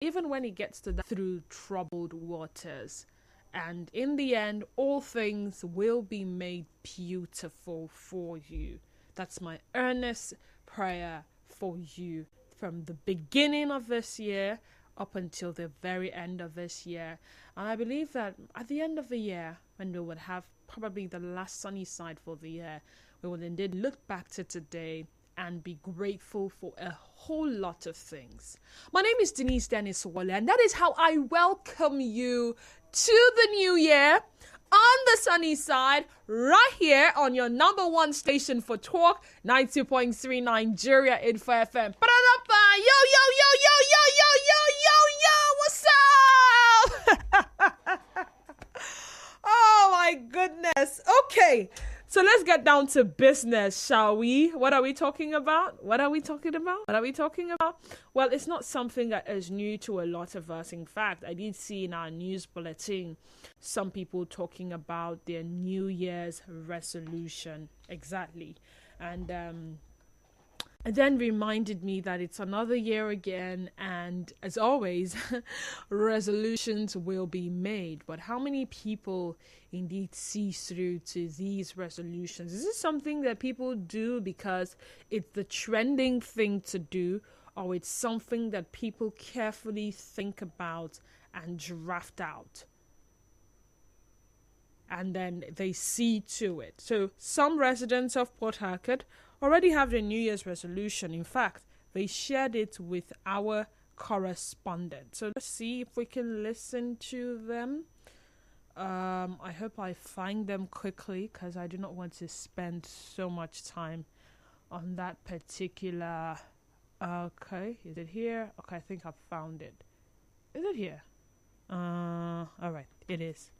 even when it gets to that, through troubled waters. And in the end, all things will be made beautiful for you. That's my earnest prayer for you from the beginning of this year up until the very end of this year. And I believe that at the end of the year, when we would have probably the last sunny side for the year, we will indeed look back to today and be grateful for a whole lot of things. My name is Denise Dennis Wale, and that is how I welcome you to the new year on the sunny side, right here on your number one station for talk, 92.3 Nigeria Info FM. Yo, yo, yo, yo, yo, yo, yo, yo, what's up? Oh my goodness. Okay. So let's get down to business, shall we? What are we talking about? Well, it's not something that is new to a lot of us. In fact, I did see in our news bulletin some people talking about their New Year's resolution. Exactly. And it then reminded me that it's another year again, and as always, resolutions will be made. But how many people indeed see through to these resolutions? Is this something that people do because it's the trending thing to do, or it's something that people carefully think about and draft out? And then they see to it. So some residents of Port Harcourt already have their New Year's resolution. In fact, they shared it with our correspondent. So let's see if we can listen to them. I hope I find them quickly, because I do not want to spend so much time on that particular... Okay, is it here? Okay, I think I've found it. Is it here? All right, it is.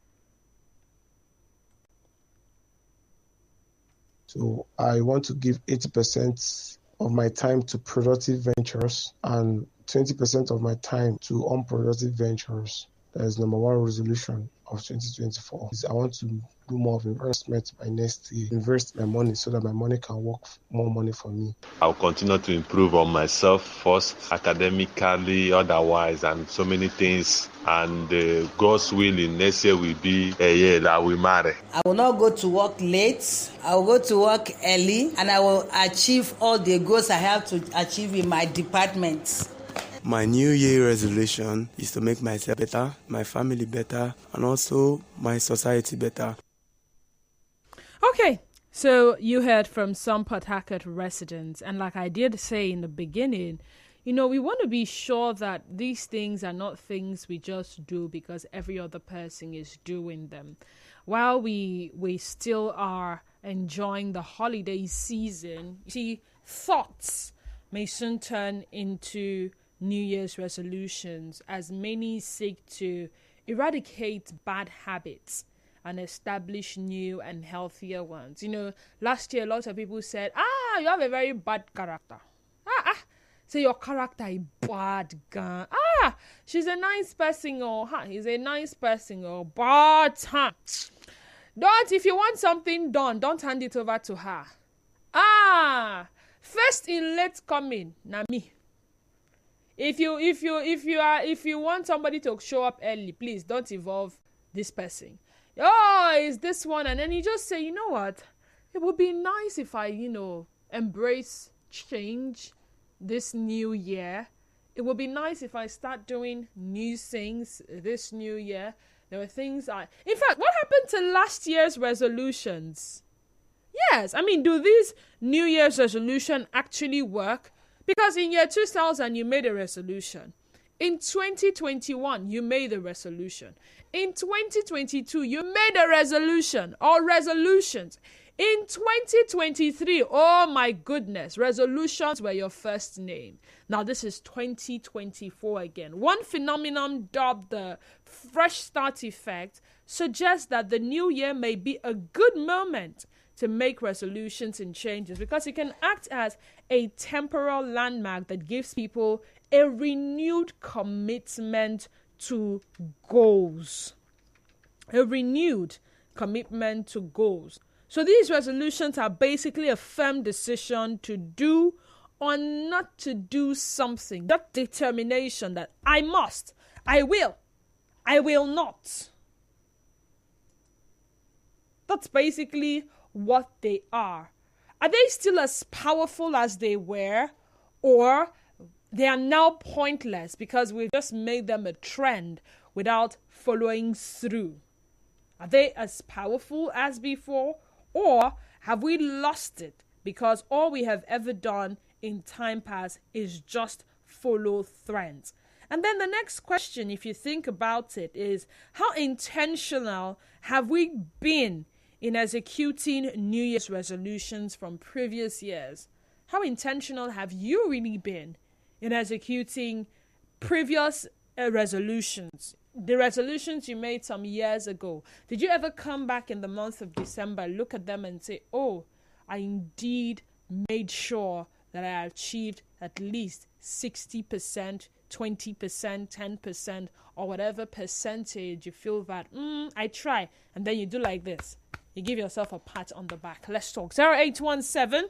So I want to give 80% of my time to productive ventures and 20% of my time to unproductive ventures. That is number one resolution of 2024. I want to do more of investment by next year, invest my money so that my money can work more money for me. I'll continue to improve on myself first, academically, otherwise, and so many things. And God's will in next year will be a year that we marry. I will not go to work late. I will go to work early, and I will achieve all the goals I have to achieve in my department. My New Year resolution is to make myself better, my family better, and also my society better. Okay, so you heard from some Port Harcourt residents, and like I did say in the beginning, you know, we want to be sure that these things are not things we just do because every other person is doing them. While we still are enjoying the holiday season, you see, thoughts may soon turn into New Year's resolutions as many seek to eradicate bad habits and establish new and healthier ones. You know, last year, lots of people said, you have a very bad character. So your character is bad, gun. She's a nice person, or he's a nice person, or but don't, if you want something done, don't hand it over to her. First in late coming, na me. If you want somebody to show up early, please don't involve this person. It's this one, and then you just say, you know what? It would be nice if I, embrace change this new year. It would be nice if I start doing new things this new year. There were things in fact, what happened to last year's resolutions? Yes, I mean, do these New Year's resolutions actually work? Because in year 2000, you made a resolution. In 2021, you made a resolution. In 2022, you made a resolution or resolutions. In 2023, oh my goodness, resolutions were your first name. Now this is 2024 again. One phenomenon dubbed the fresh start effect suggests that the new year may be a good moment to make resolutions and changes because it can act as a temporal landmark that gives people a renewed commitment to goals. A renewed commitment to goals. So these resolutions are basically a firm decision to do on not to do something, that determination that I must, I will not. That's basically what they are. Are they still as powerful as they were, or they are now pointless because we've just made them a trend without following through? Are they as powerful as before, or have we lost it because all we have ever done in time past is just follow trends? And then the next question, if you think about it, is how intentional have we been in executing New Year's resolutions from previous years? How intentional have you really been in executing previous resolutions? The resolutions you made some years ago. Did you ever come back in the month of December, look at them and say, oh, I indeed made sure that I achieved at least 60%, 20%, 10%, or whatever percentage you feel that, I try. And then you do like this. You give yourself a pat on the back. Let's talk. 0817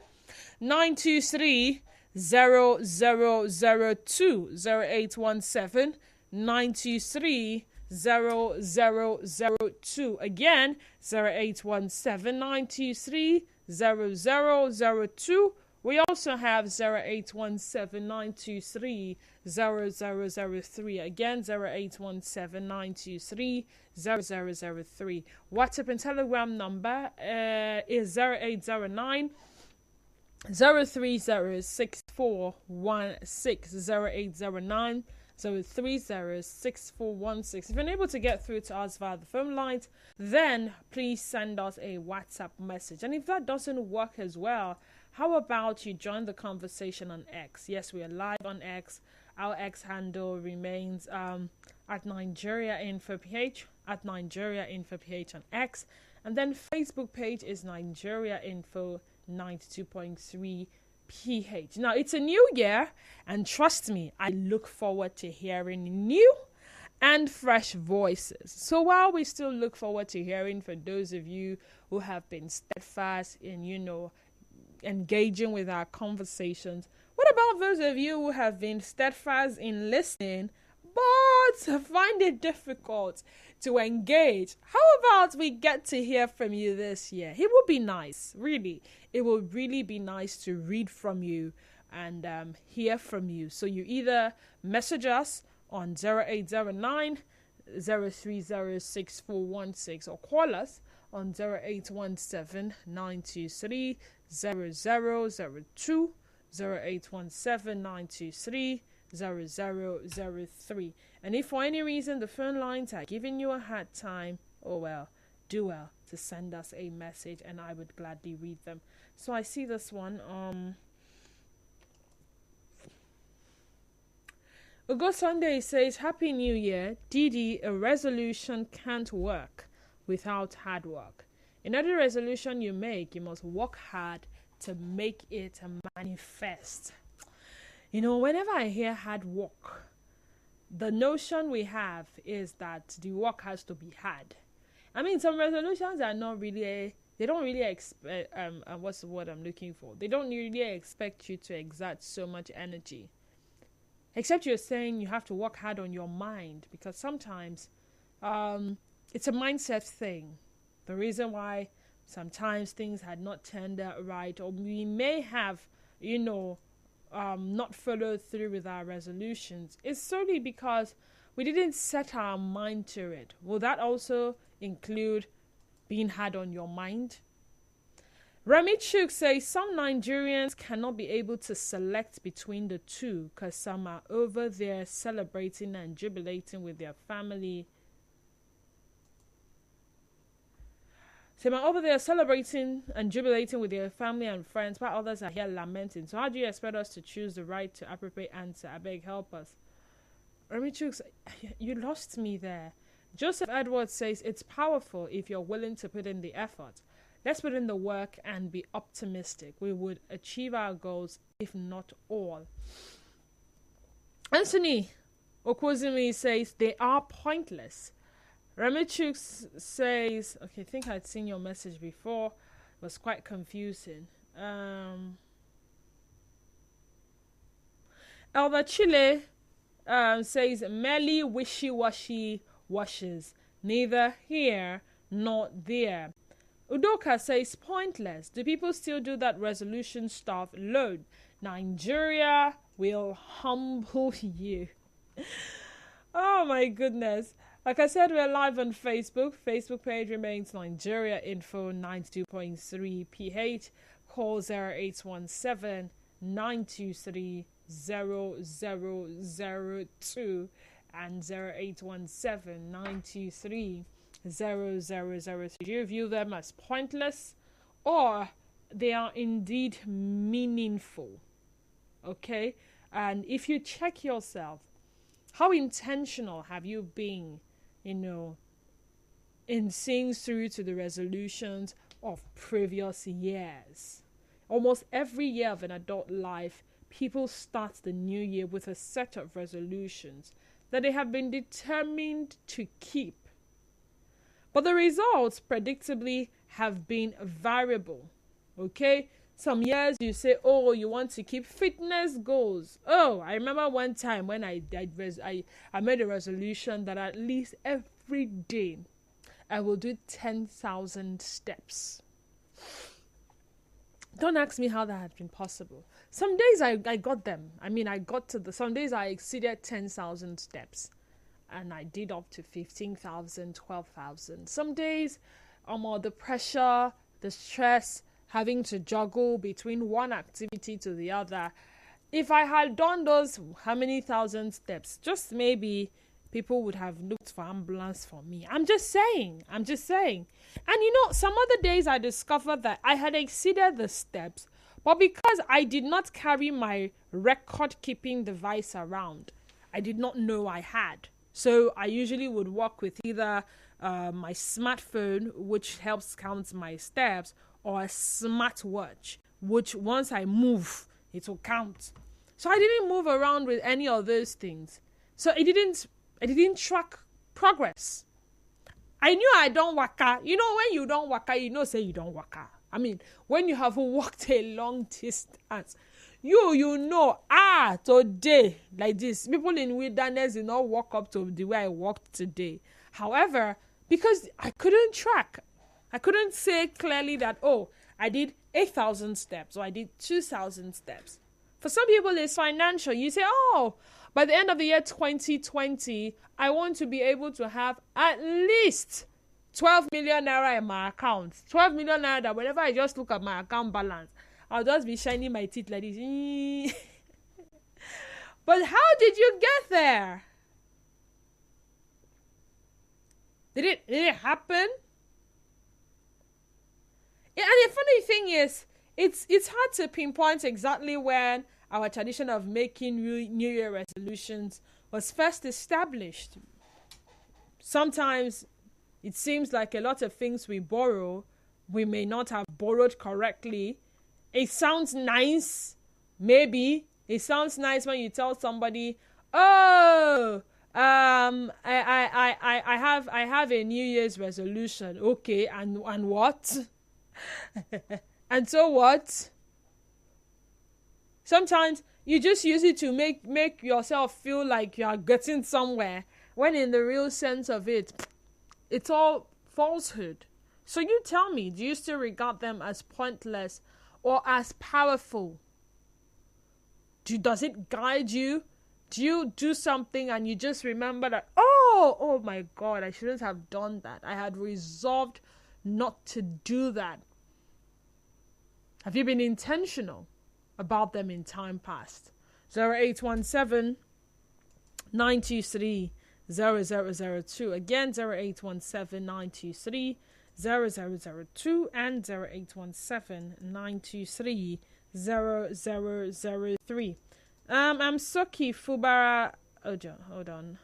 923 0002. 0817 923 0002. Again, 0817 923 0002. We also have 0817 923 0003. Again, 0817 923 0003. WhatsApp and Telegram number is 0809 030 6416. 0809 030 6416. If you're unable to get through to us via the phone lines, then please send us a WhatsApp message. And if that doesn't work as well, how about you join the conversation on X? Yes, we are live on X. Our X handle remains at Nigeria Info PH, at Nigeria Info PH on X. And then Facebook page is Nigeria Info 92.3 PH. Now, it's a new year, and trust me, I look forward to hearing new and fresh voices. So while we still look forward to hearing for those of you who have been steadfast in, engaging with our conversations, what about those of you who have been steadfast in listening but find it difficult to engage? How about we get to hear from you this year? It would be nice, really. It would really be nice to read from you and hear from you. So you either message us on 0809 030 6416 or call us on 0817 923 0002, 0817 923 0003. And if for any reason the phone lines are giving you a hard time, oh well, do well to send us a message and I would gladly read them. So I see this one. Ugo Sunday says, Happy New Year. Didi, a resolution can't work without hard work. In every resolution you make, you must work hard to make it manifest. Whenever I hear hard work, the notion we have is that the work has to be hard. I mean, some resolutions are not really, they don't really expect, what's the word I'm looking for? They don't really expect you to exert so much energy. Except you're saying you have to work hard on your mind, because sometimes it's a mindset thing. The reason why sometimes things had not turned out right, or we may have, not followed through with our resolutions, is solely because we didn't set our mind to it. Will that also include being hard on your mind? Remy Chuk says some Nigerians cannot be able to select between the two because some are over there celebrating and jubilating with their family. Some are over there celebrating and jubilating with their family and friends, while others are here lamenting. So how do you expect us to choose the right to appropriate answer? I beg, help us. Remy Chuk, you lost me there. Joseph Edwards says it's powerful if you're willing to put in the effort. Let's put in the work and be optimistic. We would achieve our goals, if not all. Anthony Okwuzimi says they are pointless. Ramichuk says, okay, I think I'd seen your message before. It was quite confusing. Elder Chile says, merely wishy-washy washes, neither here nor there. Udoka says, pointless. Do people still do that resolution stuff? Load. Nigeria will humble you. Oh my goodness. Like I said, we're live on Facebook. Facebook page remains Nigeria Info 92.3 PH. Call 0817 923 0002 and 0817 923 0003. Do you view them as pointless or they are indeed meaningful? Okay? And if you check yourself, how intentional have you been, in seeing through to the resolutions of previous years? Almost every year of an adult life, people start the new year with a set of resolutions that they have been determined to keep. But the results, predictably, have been variable. Okay? Some years you say, oh, you want to keep fitness goals. Oh, I remember one time when I made a resolution that at least every day I will do 10,000 steps. Don't ask me how that had been possible. Some days I got them. Some days I exceeded 10,000 steps. And I did up to 15,000, 12,000. Some days, the pressure, the stress, having to juggle between one activity to the other. If I had done those, how many thousand steps? Just maybe people would have looked for ambulance for me. I'm just saying. And some other days I discovered that I had exceeded the steps, but because I did not carry my record-keeping device around, I did not know I had. So I usually would walk with either my smartphone, which helps count my steps, or a smartwatch, which once I move, it will count. So I didn't move around with any of those things. So I didn't track progress. I knew I don't waka. When you don't waka, say you don't waka. When you have walked a long distance, today, like this, people in wilderness did not walk up to the way I walked today. However, because I couldn't track, I couldn't say clearly that, I did 8,000 steps or I did 2,000 steps. For some people, it's financial. You say, by the end of the year 2020, I want to be able to have at least 12 million naira in my account. 12 million naira that whenever I just look at my account balance, I'll just be shining my teeth like this. But how did you get there? Did it happen? And the funny thing is, it's hard to pinpoint exactly when our tradition of making New Year resolutions was first established. Sometimes it seems like a lot of things we borrow, we may not have borrowed correctly. It sounds nice, maybe. It sounds nice when you tell somebody, I have a New Year's resolution. Okay, and what? And so what? Sometimes you just use it to make yourself feel like you are getting somewhere, when in the real sense of it, it's all falsehood. So you tell me, do you still regard them as pointless or as powerful? Does it guide you? Do you do something and you just remember that, oh my God, I shouldn't have done that. I had resolved not to do that. Have you been intentional about them in time past? 0817 923 0002. Again, 0817 923 0002 and 0817 923 0003. I'm Soki Fubara. Hold on.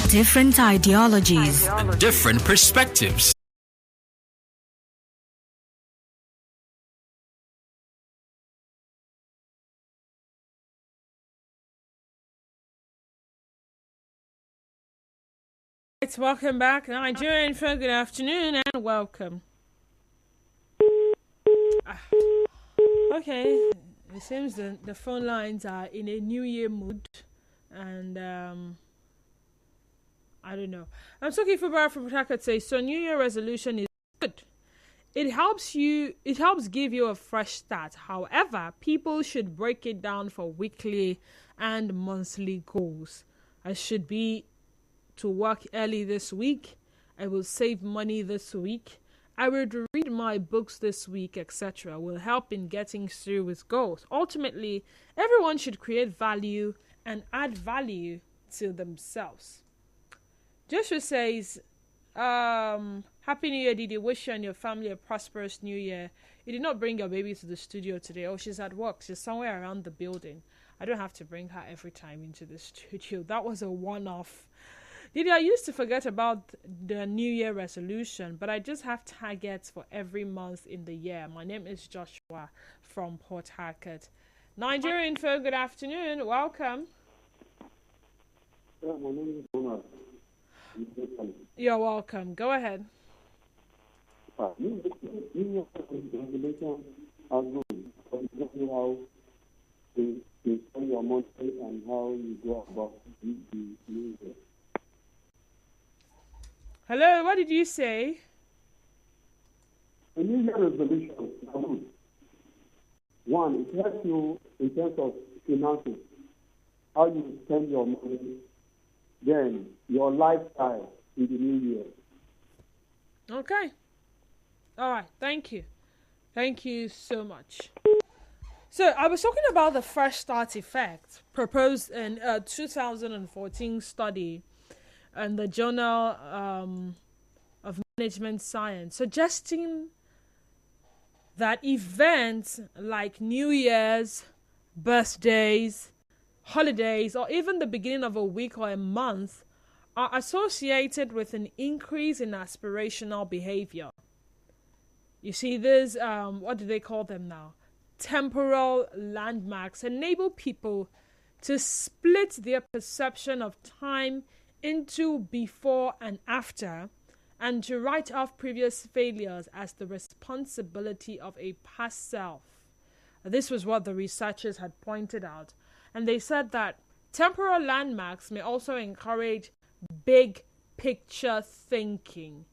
Different ideologies, and different perspectives. Welcome back, Nigerian folk. Good afternoon and welcome. Okay, it seems the phone lines are in a New Year mood, and I don't know. I'm talking for Barra from Port says so. New Year resolution is good. It helps give you a fresh start. However, people should break it down for weekly and monthly goals. I should be to work early this week. I will save money this week. I would read my books this week, etc. will help in getting through with goals. Ultimately, everyone should create value and add value to themselves. Joshua says, Happy New Year, Didi. Wish you and your family a prosperous New Year. You did not bring your baby to the studio today. Oh, she's at work. She's somewhere around the building. I don't have to bring her every time into the studio. That was a one-off. Didi, I used to forget about the New Year resolution, but I just have targets for every month in the year. My name is Joshua from Port Harcourt. Nigerian folk, good afternoon. Welcome. Yeah, my name is Omar. You're welcome. Go ahead. New Year resolution are good. Exactly how you spend your money and how you go about the New Year. Hello, what did you say? A New Year resolution are good. One, it helps you in terms of finances, how you spend your money, then your lifestyle in the new year. Okay. All right. Thank you. Thank you so much. So I was talking about the fresh start effect proposed in a 2014 study in the Journal of Management Science, suggesting that events like New Year's, birthdays, holidays, or even the beginning of a week or a month are associated with an increase in aspirational behavior. You see, there's, what do they call them now? Temporal landmarks enable people to split their perception of time into before and after, and to write off previous failures as the responsibility of a past self. This was what the researchers had pointed out. And they said that temporal landmarks may also encourage big picture thinking,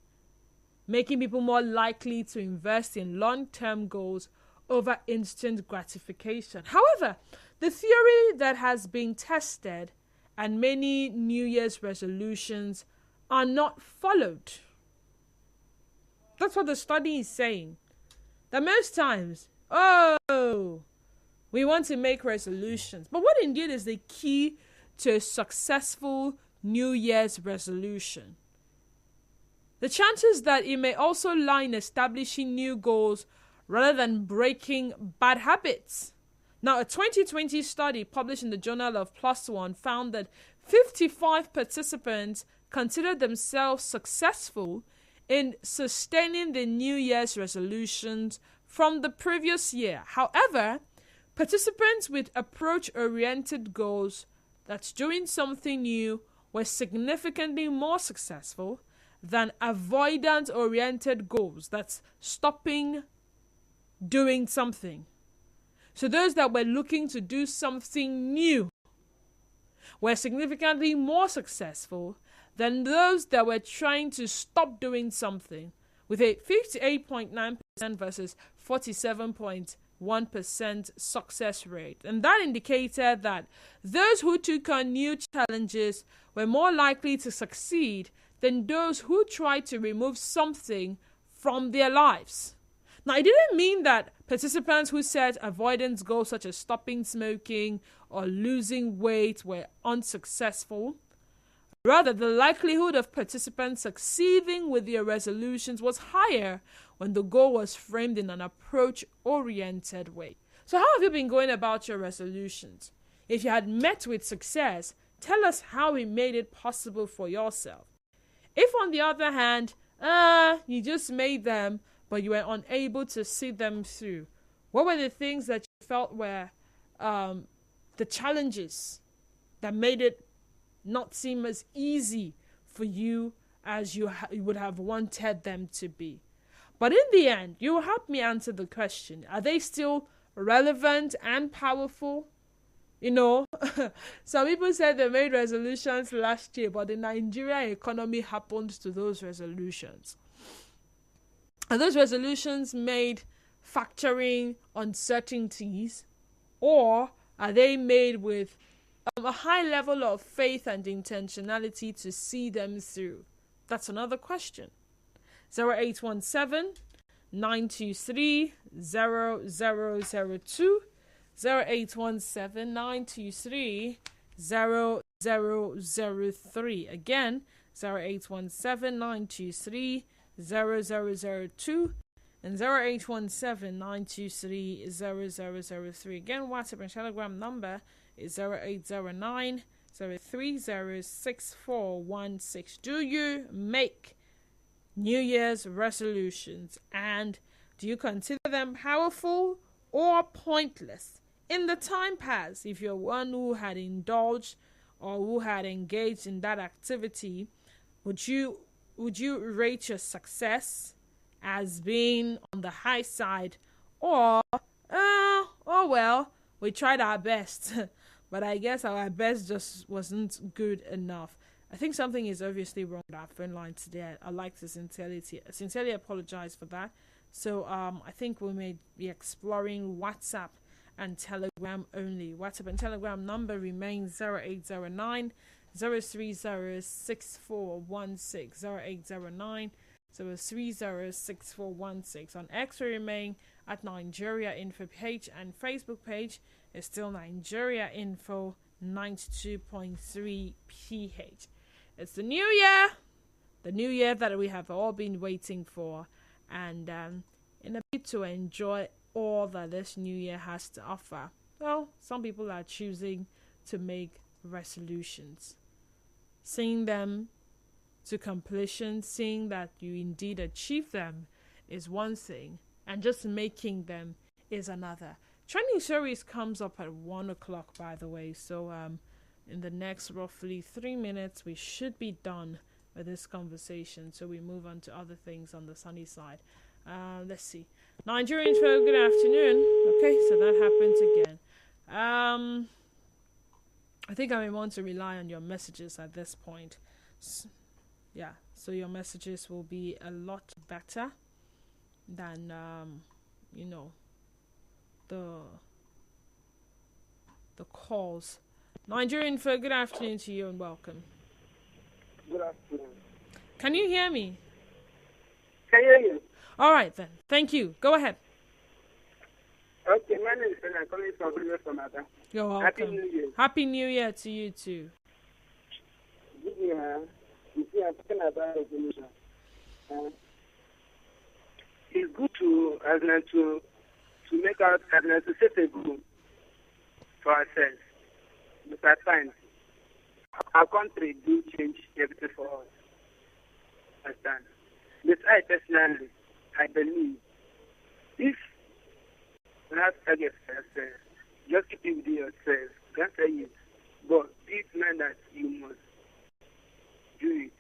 making people more likely to invest in long-term goals over instant gratification. However, the theory that has been tested and many New Year's resolutions are not followed. That's what the study is saying. That most times, we want to make resolutions. But what indeed is the key to a successful New Year's resolution? The chances that it may also lie in establishing new goals rather than breaking bad habits. Now, a 2020 study published in the Journal of PLOS ONE found that 55 participants considered themselves successful in sustaining the New Year's resolutions from the previous year. However, participants with approach-oriented goals, that's doing something new, were significantly more successful than avoidance-oriented goals, that's stopping doing something. So those that were looking to do something new were significantly more successful than those that were trying to stop doing something, with a 58.9% versus 47.1% success rate. And that indicated that those who took on new challenges were more likely to succeed than those who tried to remove something from their lives. Now, it didn't mean that participants who set avoidance goals such as stopping smoking or losing weight were unsuccessful. Rather, the likelihood of participants succeeding with their resolutions was higher when the goal was framed in an approach-oriented way. So how have you been going about your resolutions? If you had met with success, tell us how it made it possible for yourself. If, on the other hand, you just made them, but you were unable to see them through, what were the things that you felt were the challenges that made it not seem as easy for you as you would have wanted them to be. But in the end, you will help me answer the question, are they still relevant and powerful? You know, some people said they made resolutions last year, but the Nigerian economy happened to those resolutions. Are those resolutions made factoring uncertainties, or are they made with a high level of faith and intentionality to see them through? That's another question. 0817 923 0002, 0817 923 0003. Again, 0817 923 0002 and 0817 923 0003. Again, WhatsApp and Telegram number is 0809 030 6416. Do you make New Year's resolutions, and do you consider them powerful or pointless? In the time past, if you're one who had indulged or who had engaged in that activity, would you rate your success as being on the high side, or oh well, we tried our best but I guess our best just wasn't good enough? I think something is obviously wrong with our phone line today. I'd like to sincerely apologize for that. So I think we may be exploring WhatsApp and Telegram only. WhatsApp and Telegram number remains 0809 030 6416, 0809 030 6416. On X, we remain at Nigeria Info page, and Facebook page is still Nigeria Info 92.3 PH. It's the new year that we have all been waiting for, and in a bit to enjoy all that this new year has to offer. Well, some people are choosing to make resolutions. Seeing them to completion, seeing that you indeed achieve them is one thing, and just making them is another. Trending Stories comes up at 1 o'clock, by the way, so in the next roughly 3 minutes we should be done with this conversation, so we move on to other things on the sunny side. Let's see. Nigerian folk, good afternoon. Okay, so that happens again. I think I may want to rely on your messages at this point. So your messages will be a lot better than the calls. Nigerian folk, good afternoon to you and welcome. Good afternoon. Can you hear me? Can you hear you? All right then. Thank you. Go ahead. Okay, my name is Ben. I'm calling from River Sonata. You're welcome. Happy New Year. Happy New Year to you too. Yeah, you see, I'm talking about resolution. It's good to make out to set a goal for ourselves. But at times, our country do change everything for us. Understand? But I personally, I believe if you have targets for yourself, just keep it within yourself. Don't say it, but this means that you must do it.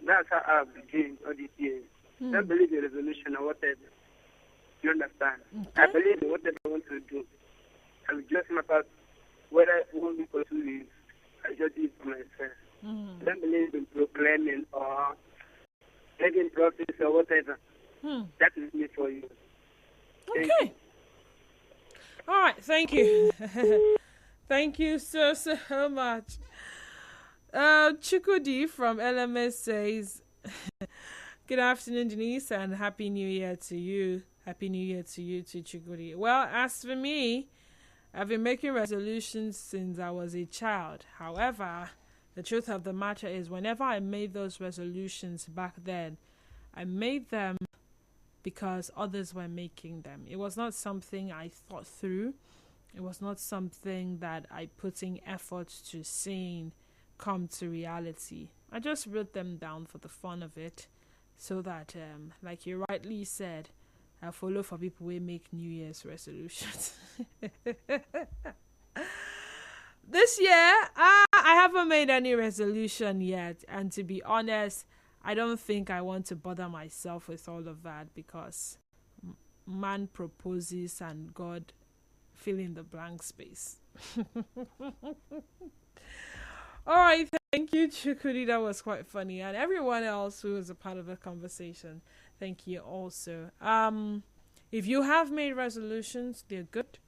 That's how I've been doing all these years. Don't believe in resolution or whatever. You understand? Okay. I believe in whatever I want to do. I will just matter whether 1 week or 2 weeks. I just do it for myself. Don't believe in proclaiming or taking profits or whatever. That is me for you. Okay. All right. Thank you. Thank you so much. Chukudi from LMS says, good afternoon, Denise, and Happy New Year to you. Happy New Year to you too, Chukudi. Well, as for me, I've been making resolutions since I was a child. However, the truth of the matter is, whenever I made those resolutions back then, I made them because others were making them. It was not something I thought through. It was not something that I put in effort to seeing come to reality. I just wrote them down for the fun of it, so that, like you rightly said, I follow for people who make New Year's resolutions. This year, I haven't made any resolution yet, and to be honest, I don't think I want to bother myself with all of that, because man proposes and God fill in the blank space. All right, thank you, Chukudi. That was quite funny, and everyone else who was a part of the conversation, thank you also. If you have made resolutions, they're good.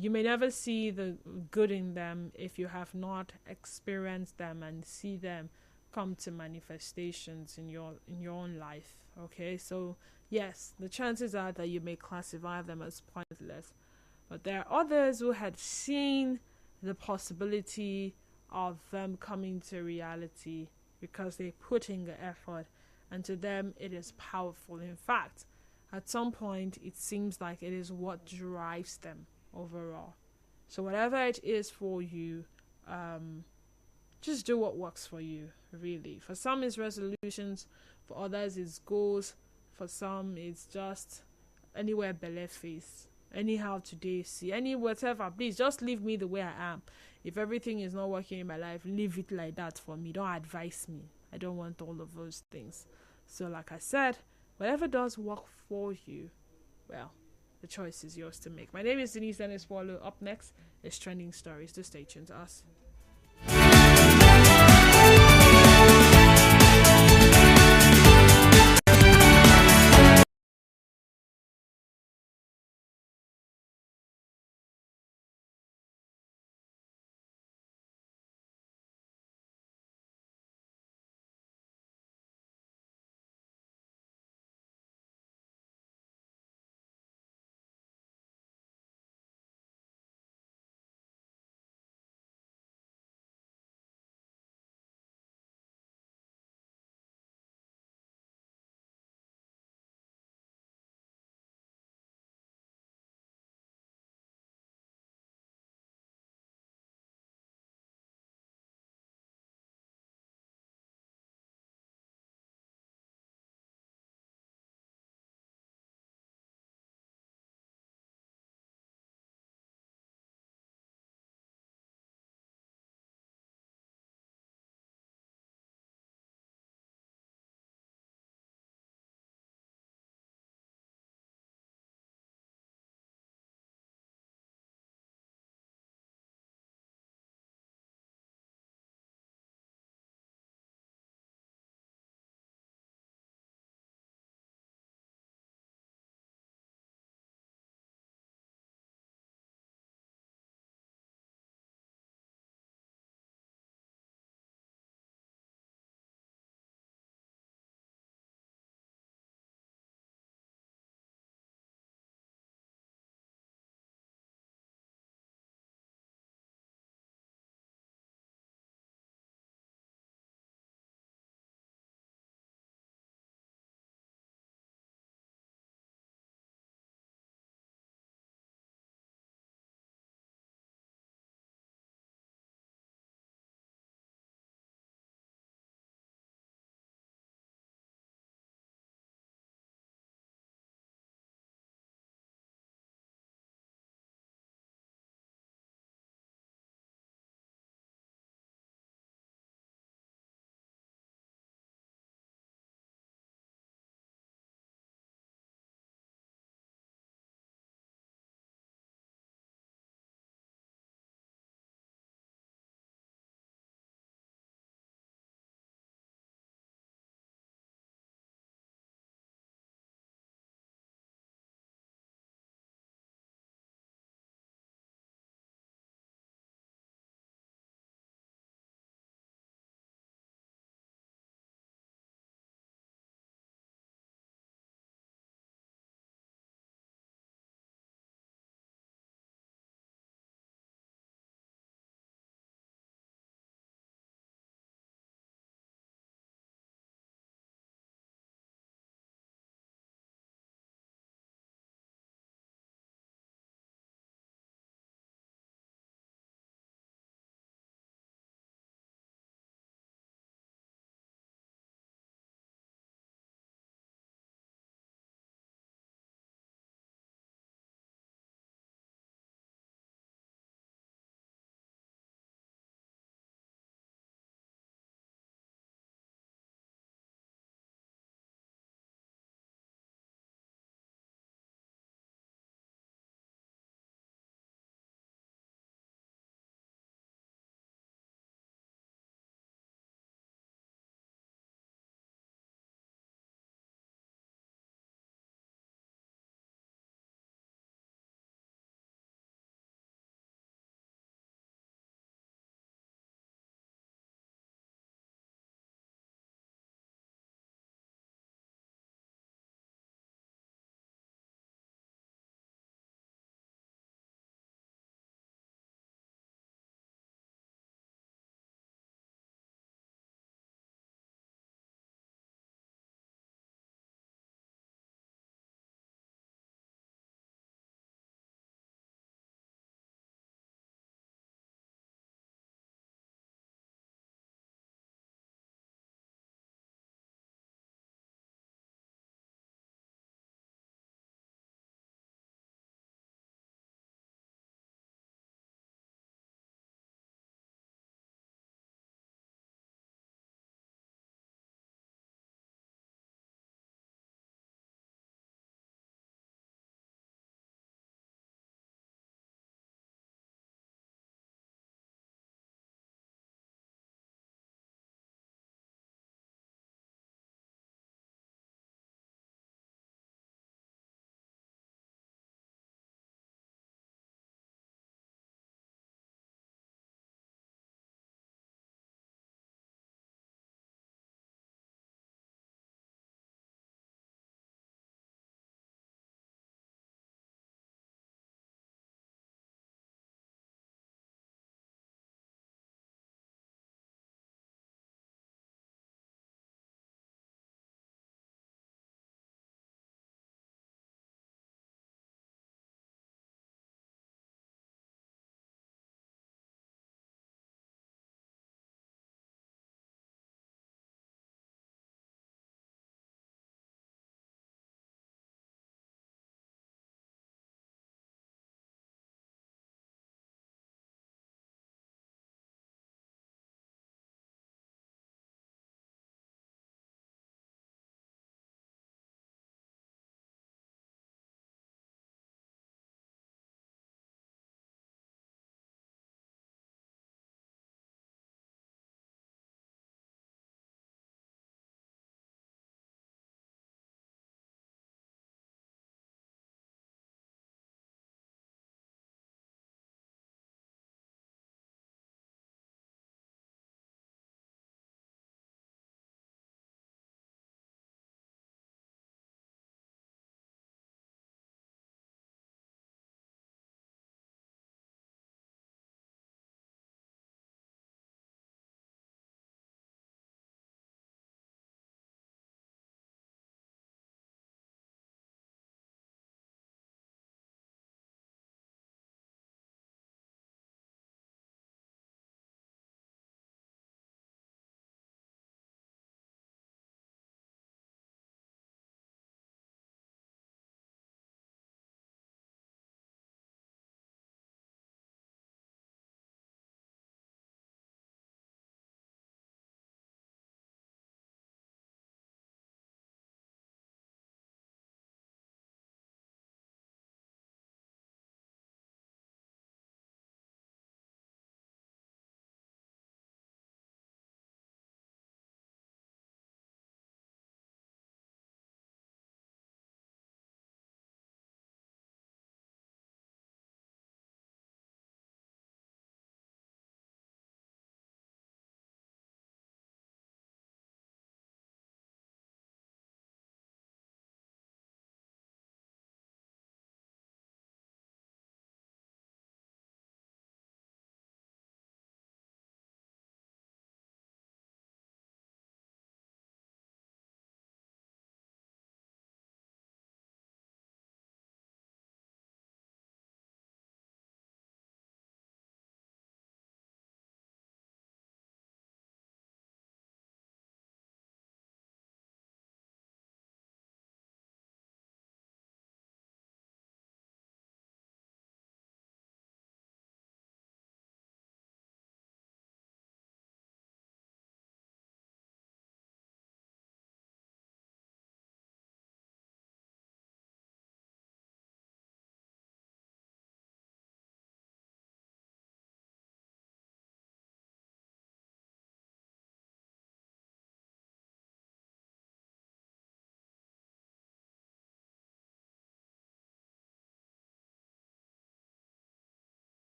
You may never see the good in them if you have not experienced them and see them come to manifestations in your own life. Okay, so yes, the chances are that you may classify them as pointless, but there are others who had seen the possibility of them coming to reality because they put in the effort, and to them it is powerful. In fact, at some point it seems like it is what drives them overall. So whatever it is for you, just do what works for you, really. For some it's resolutions, for others it's goals, for some it's just anywhere belle face, anyhow today, see, any whatever. Please just leave me the way I am. If everything is not working in my life, leave it like that for me. Don't advise me. I don't want all of those things. So like I said, whatever does work for you, well, the choice is yours to make. My name is Denise Dennis Wallo. Up next is Trending Stories. Do stay tuned to us.